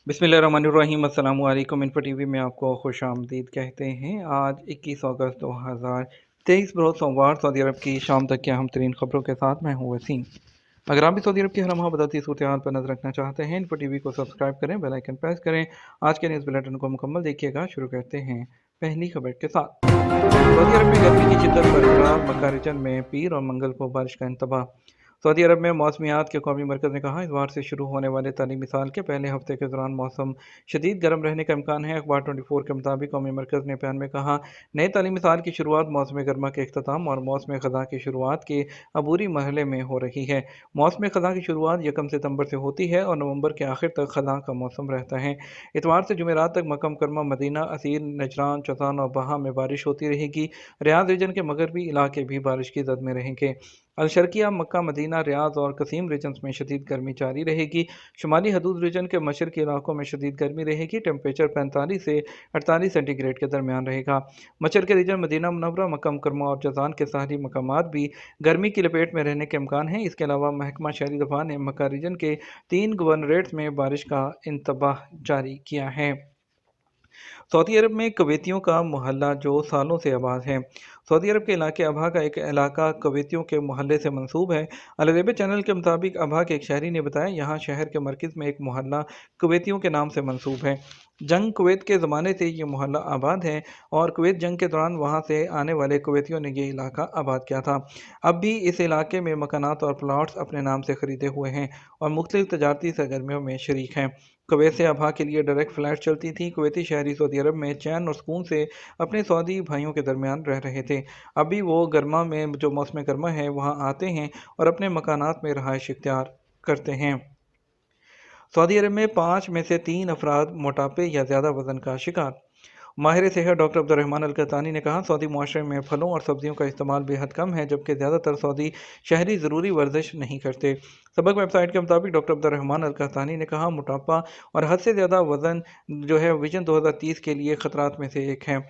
बिस्मिल्लाहिर्रहमानिर्रहीम। अस्सलाम वालेकुम। इन्फो टीवी में आपको खुश आमदीद कहते हैं। आज 21 अगस्त 2023 बरोज़ सोमवार सऊदी अरब की शाम तक की अहम तरीन खबरों के साथ मैं हूँ वसीम। अगर आप भी सऊदी अरब की हर लम्हा बदलती सूरत हाल पर नजर रखना चाहते हैं, इन्फो टीवी को सब्सक्राइब करें, बेल आइकन प्रेस करें। आज के न्यूज़ बुलेटिन को मुकम्मल देखिएगा। शुरू करते हैं पहली खबर के साथ। सऊदी अरब में गर्मी की शिद्दत बरकरार, मक्का रीजन में पीर और मंगल को बारिश का इंतबाह। सऊदी अरब में मौसमियात के कौमी मरकज़ ने कहा, इस बार से शुरू होने वाले तालीमी साल के पहले हफ्ते के दौरान मौसम शदीद गर्म रहने का इम्कान है। अखबार 24 के मुताबिक कौमी मरकज़ ने बयान में कहा, नए तालीमी साल की शुरुआत मौसम गर्मा के अख्ताम और मौसम ख़ज़ा की शुरुआत के अबूरी मरहले में हो रही है। मौसम ख़ज़ा की शुरुआत 1 सितंबर से होती है और नवंबर के आखिर तक ख़ज़ा का मौसम रहता है। इतवार से जुमेरात तक मक्का मुकर्रमा, मदीना, असीर, नजरान, चौथान और बहा में बारिश होती रहेगी। रियाद रीजन के मगरबी इलाके भी बारिश की जद में रहेंगे। अलशर्किया, मक्का, मदीना, रियाद और कसीम रीजन्स में शदीद गर्मी जारी रहेगी। शुमाली हदूद रीजन के मशरकी इलाकों में शदीद गर्मी रहेगी। टेम्परेचर 45 से 48 सेंटीग्रेड के दरमियान रहेगा। मशरक रीजन, मदीना मुनव्वरा, मक्का मुकर्रमा और जज़ान के साहली मकामात भी गर्मी की लपेट में रहने के इम्कान है। इसके अलावा महकमा शहरी दफा ने मक्का रीजन के 3 गवर्नरेट्स में बारिश का इंतबाह जारी किया है। सऊदी अरब में कवैतियों का मोहल्ला जो सालों से आबाद है। सऊदी अरब के इलाके अबहा का एक इलाका कवैतियों के मोहल्ले से मंसूब है। अल अरबिया चैनल के मुताबिक अबहा के एक शहरी ने बताया, यहाँ शहर के मरकज़ में एक मोहल्ला कवैतियों के नाम से मंसूब है। जंग कुवैत के ज़माने से ये मोहल्ला आबाद है और कुवैत जंग के दौरान वहाँ से आने वाले कुवैतियों ने ये इलाका आबाद किया था। अब भी इस इलाके में मकानात और प्लाट्स अपने नाम से ख़रीदे हुए हैं और मुख्तलिफ तजारती सरगर्मियों में शरीक हैं। कुवैत से अबहा के लिए डायरेक्ट फ़्लाइट चलती थी। कुवैती शहरी सऊदी अरब में चैन और सुकून से अपने सऊदी भाइयों के दरमियान रह रहे थे। अभी वो गर्मा में जो मौसम गर्मा है वहाँ आते हैं और अपने मकानात में रहाइश इख्तियार करते हैं। सऊदी अरब में 5 में से 3 अफराद मोटापे या ज़्यादा वज़न का शिकार। माहिर सेहत डॉक्टर अब्दुर्रहमान अल कतानी ने कहा, सऊदी मुआशरे में फलों और सब्जियों का इस्तेमाल बेहद कम है, जबकि ज़्यादातर सऊदी शहरी ज़रूरी वर्जिश नहीं करते। सबक वेबसाइट के मुताबिक डॉक्टर अब्दुर्रहमान अल कतानी ने कहा, मोटापा और हद से ज़्यादा वज़न जो है विजन 2030 के लिए ख़तरात में से एक है।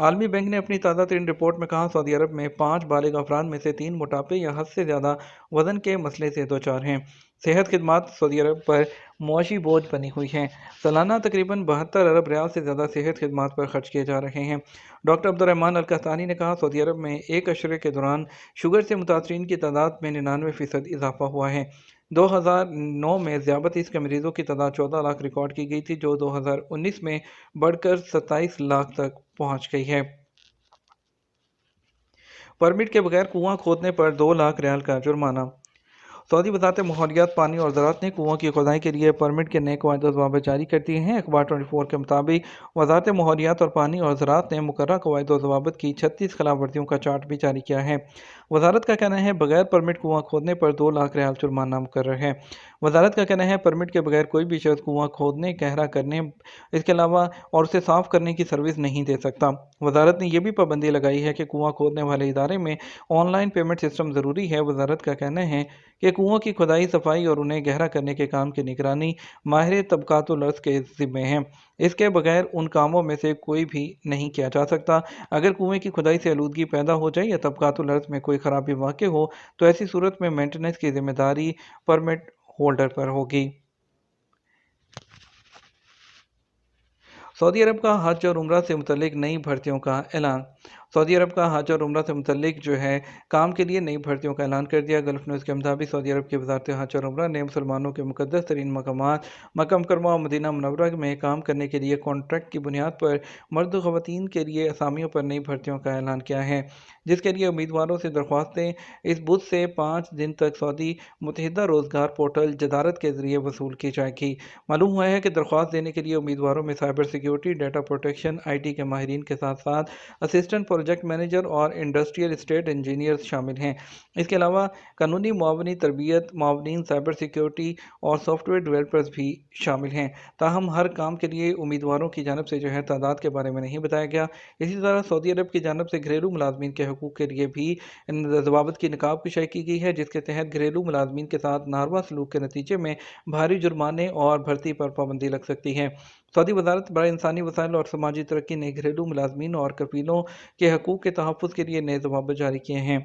आलमी बैंक ने अपनी ताज़ा तरीन रिपोर्ट में कहा, सऊदी अरब में 5 बालिग अफराद में से 3 मोटापे या हद से ज़्यादा वज़न के मसले से दो चार हैं। सेहत खिदमात सऊदी अरब पर मुआशी बोझ बनी हुई हैं। सालाना तकरीबन 72 अरब रियाल से ज़्यादा सेहत खिदमात पर खर्च किए जा रहे हैं। डॉक्टर अब्दुर्रहमान अल कहतानी ने कहा, सऊदी अरब में एक अशरे के दौरान शुगर से मुतासरीन की तादाद में 99% इजाफा हुआ है। 2009 में ज़ियाबतीस के मरीजों की तादाद 14 लाख रिकॉर्ड की गई थी, जो 2019 में बढ़कर 27 लाख तक पहुंच गई है। परमिट के बगैर कुआं खोदने पर 2 लाख रियाल का जुर्माना। सऊदी वजारत माहौलियात, पानी और ज़राअत ने कुआं की खोदाई के लिए परमिट के नए कवायद और ज़वाबित जारी कर दिए हैं। अखबार 24 के मुताबिक वजारत माहौलियात और पानी और ज़राअत ने मुकर्रर कवायद और ज़वाबित की 36 खिलाफ वर्जियों का चार्ट भी जारी किया है। वजारत का कहना है, बगैर परमिट कुआं खोदने पर 2 लाख रियाल जुर्माना मुकर्रर है। वजारत का कहना है, परमिट के बगैर कोई भी शख्स कुआं खोदने, गहरा करने, इसके अलावा और उसे साफ करने की सर्विस नहीं दे सकता। वजारत ने यह भी पाबंदी लगाई है कि कुआं खोदने वाले इदारे में ऑनलाइन पेमेंट सिस्टम ज़रूरी है। वजारत का कहना है कि कुओं की खुदाई, सफाई और उन्हें गहरा करने के काम की निगरानी माहिर तबकातुल अर्ज़ के ज़िम्मे है। इसके बगैर उन कामों में से कोई भी नहीं किया जा सकता। अगर कुएं की खुदाई से आलूदगी पैदा हो जाए या तबकातुल अर्ज़ में कोई खराबी वाक़ हो, तो ऐसी सूरत में मेंटेनेंस की जिम्मेदारी परमिट होल्डर पर होगी। सऊदी अरब का हज और उम्रा से मुतल्लिक नई भर्तियों का ऐलान। सऊदी अरब का हज और उम्रा से मुतल्लिक जो है काम के लिए नई भर्तियों का ऐलान कर दिया। गल्फ न्यूज़ के मुताबिक सऊदी अरब की वजारत हज और उम्रा ने मुसलमानों के मुकद्दस तरीन मकामात मक्का मुकर्रमा और मदीना मुनव्वरा में काम करने के लिए कॉन्ट्रैक्ट की बुनियाद पर मर्द व ख़वातीन के लिए असामियों पर नई भर्तियों का ऐलान किया है, जिसके लिए उम्मीदवारों से दरख्वास्तें इस बुध से 5 दिन तक सऊदी मुतहिदा रोज़गार पोर्टल जदारत के ज़रिए वसूल की जाएगी। मालूम हुआ है कि दरख्वास्त देने के लिए उम्मीदवारों में cyber security, data protection, IT के माहिरीन के साथ साथ असिस्टेंट प्रोजेक्ट मैनेजर और इंडस्ट्रियल स्टेट इंजीनियर्स शामिल हैं। इसके अलावा कानूनी मुआवनी, तरबियत मुआवनीन, साइबर सिक्योरिटी और सॉफ्टवेयर डेवलपर्स भी शामिल हैं। ताहम हर काम के लिए उम्मीदवारों की जानब से जो है तादाद के बारे में नहीं बताया गया। इसी तरह सऊदी अरब की जानब से घरेलू मुलाजमीन के हकूक़ के लिए भी ज़वाबित की नकाब कशाई की गई है, जिसके तहत घरेलू मुलाजमीन के साथ नारवा सलूक के नतीजे में भारी जुर्माने और भर्ती पर पाबंदी लग सकती है। सऊदी वजारत बराए इंसानी वसाइल और समाजी तरक्की ने घरेलू मुलाजमीन और कफीलों के हकूक़ के तहफ़्फ़ुज़ के लिए नए ज़वाबित जारी किए हैं।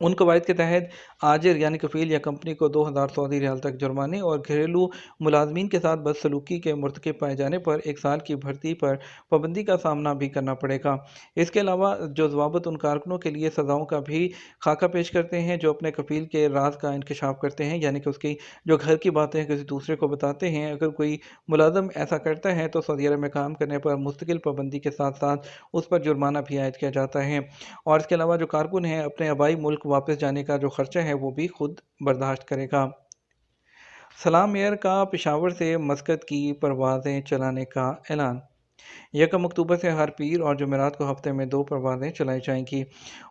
उन कवायद के तहत आजिर यानी कफ़ील या कंपनी को 2000 सऊदी रियाल तक जुर्माने और घरेलू मुलाजमीन के साथ बदसलूकी के मुर्तकब पाए जाने पर 1 साल की भर्ती पर पाबंदी का सामना भी करना पड़ेगा। इसके अलावा जो ज़वाबत उन कारकुनों के लिए सज़ाओं का भी खाका पेश करते हैं जो अपने कफ़ील के राज का इंकशाफ करते हैं, यानी कि उसकी जो घर की बातें किसी दूसरे को बताते हैं। अगर कोई मुलाजम ऐसा करता है तो सऊदी अरब में काम करने पर मुस्तकिल पाबंदी के साथ साथ उस पर जुर्माना भी आयद किया जाता है। और इसके अलावा जो कारकुन है अपने आबाई मुल्क वापस जाने का जो खर्चा है वो भी खुद बर्दाश्त करेगा। सलाम एयर का पेशावर से मस्कत की परवाज़ें चलाने का ऐलान। 1 अक्टूबर से हर पीर और जुमेरात को हफ्ते में 2 परवाज़ें चलाई जाएंगी।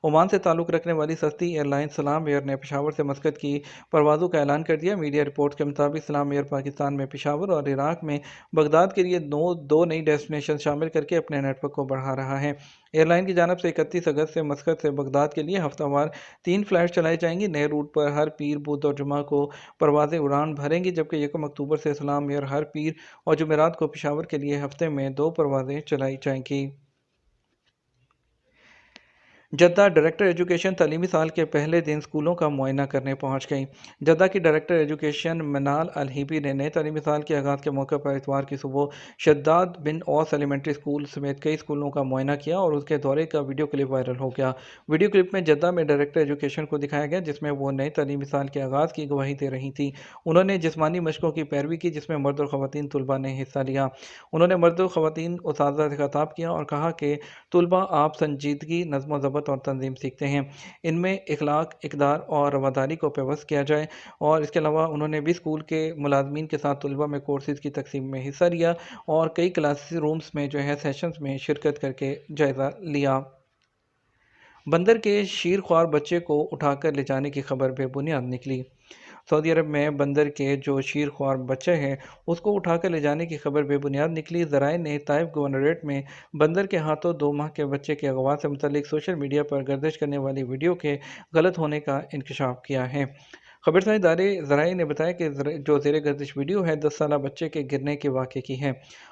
ओमान से ताल्लुक़ रखने वाली सस्ती एयरलाइन सलाम एयर ने पेशावर से मस्कत की परवाज़ों का ऐलान कर दिया। मीडिया रिपोर्ट के मुताबिक सलाम एयर पाकिस्तान में पेशावर और इराक में बगदाद के लिए दो नई डेस्टिनेशन शामिल करके अपने नेटवर्क को बढ़ा रहा है। एयरलाइन की जानब से 31 अगस्त से मस्कत से बगदाद के लिए हफ्तावार 3 फ़्लाइट चलाई जाएंगी। नए रूट पर हर पीर, बुध और जुमा को परवाज़ें उड़ान भरेंगी, जबकि 1 अक्टूबर से सलाम एयर हर पीर और जुमेरात को पेशावर के लिए हफ्ते में 2 परवाज़ें चलाई जाएंगी। जद्दा डायरेक्टर एजुकेशन तालीमी साल के पहले दिन स्कूलों का मुआयना करने पहुंच गई। जद्दा की डायरेक्टर एजुकेशन मनाल अल हिबी ने नए तालीमी साल के आगाज़ के मौके पर इतवार की सुबह शद्दाद बिन औस एलिमेंट्री स्कूल समेत कई स्कूलों का मुआयना किया और उसके दौरे का वीडियो क्लिप वायरल हो गया। वीडियो क्लिप में जद्दा में डायरेक्टर एजुकेशन को दिखाया गया जिसमें वो नए तालीमी साल के आगाज़ की गवाही दे रही थी। उन्होंने जिस्मानी मशकों की पैरवी की जिसमें मर्द और ख़वातीन तलबा ने हिस्सा लिया। उन्होंने मर्द और ख़वातीन उस्ताद से खिताब किया और कहा कि तलबा आप संजीदगी, नज़्म ज़ब्त और तंजीम सीखते हैं। इनमें इखलाक, इक़दार और रवादारी को पेवस्त किया जाए। और इसके अलावा उन्होंने भी स्कूल के मुलाजमीन के साथ तलबा में कोर्सेज़ की तकसीम में हिस्सा लिया और कई क्लास रूम्स में जो है सेशंस में शिरकत करके जायज़ा लिया। बंदर के शीरख्वार बच्चे को उठाकर ले जाने की खबर बेबुनियाद निकली। सऊदी अरब में बंदर के जो शीरख्वार बच्चे हैं उसको उठाकर ले जाने की खबर बेबुनियाद निकली। ज़राए ने ताइफ गवर्नरेट में बंदर के हाथों 2 माह के बच्चे के अगवा से मुतल्लिक सोशल मीडिया पर गर्दिश करने वाली वीडियो के गलत होने का इंकशाफ किया है। खबरसार इदारे ज़राए ने बताया कि जो ज़ेर गर्दिश वीडियो है 10 साल बच्चे के गिरने के वाक़े की है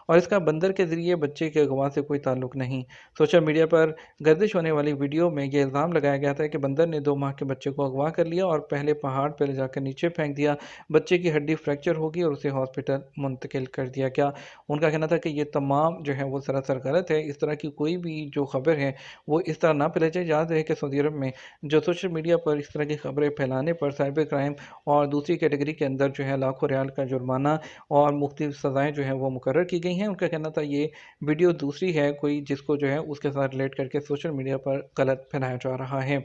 और इसका बंदर के ज़रिए बच्चे के अगवा से कोई ताल्लुक़ नहीं। सोशल मीडिया पर गर्दिश होने वाली वीडियो में यह इल्ज़ाम लगाया गया था कि बंदर ने 2 माह के बच्चे को अगवा कर लिया और पहले पहाड़ पर ले जाकर नीचे फेंक दिया। बच्चे की हड्डी फ्रैक्चर होगी और उसे हॉस्पिटल मुंतकिल कर दिया गया। उनका कहना था कि ये तमाम जो है वो सरासर गलत है। इस तरह की कोई भी जो खबर है वो इस तरह ना फैलाई जाए। याद रहे कि सऊदी अरब में जो सोशल मीडिया पर इस तरह की खबरें फैलाने पर साइबर क्राइम और दूसरी कैटेगरी के अंदर जो है लाखों रियाल का जुर्माना और मुख्तलिफ सज़ाएँ जो हैं वो मुकर्रर की गई हैं। उनका कहना था ये वीडियो दूसरी है कोई जिसको जो है उसके साथ रिलेट करके सोशल मीडिया पर गलत फैलाया जा रहा है।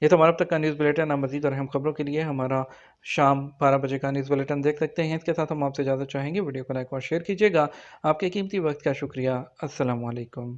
ये तो हमारा अब तक का न्यूज़ बुलेटिन। आप मज़ीद और अहम खबरों के लिए हमारा शाम 12 बजे का न्यूज़ बुलेटिन देख सकते हैं। इसके साथ हम आपसे इजाज़त चाहेंगे। वीडियो को लाइक और शेयर कीजिएगा। आपके कीमती वक्त का शुक्रिया। अस्सलाम वालेकुम।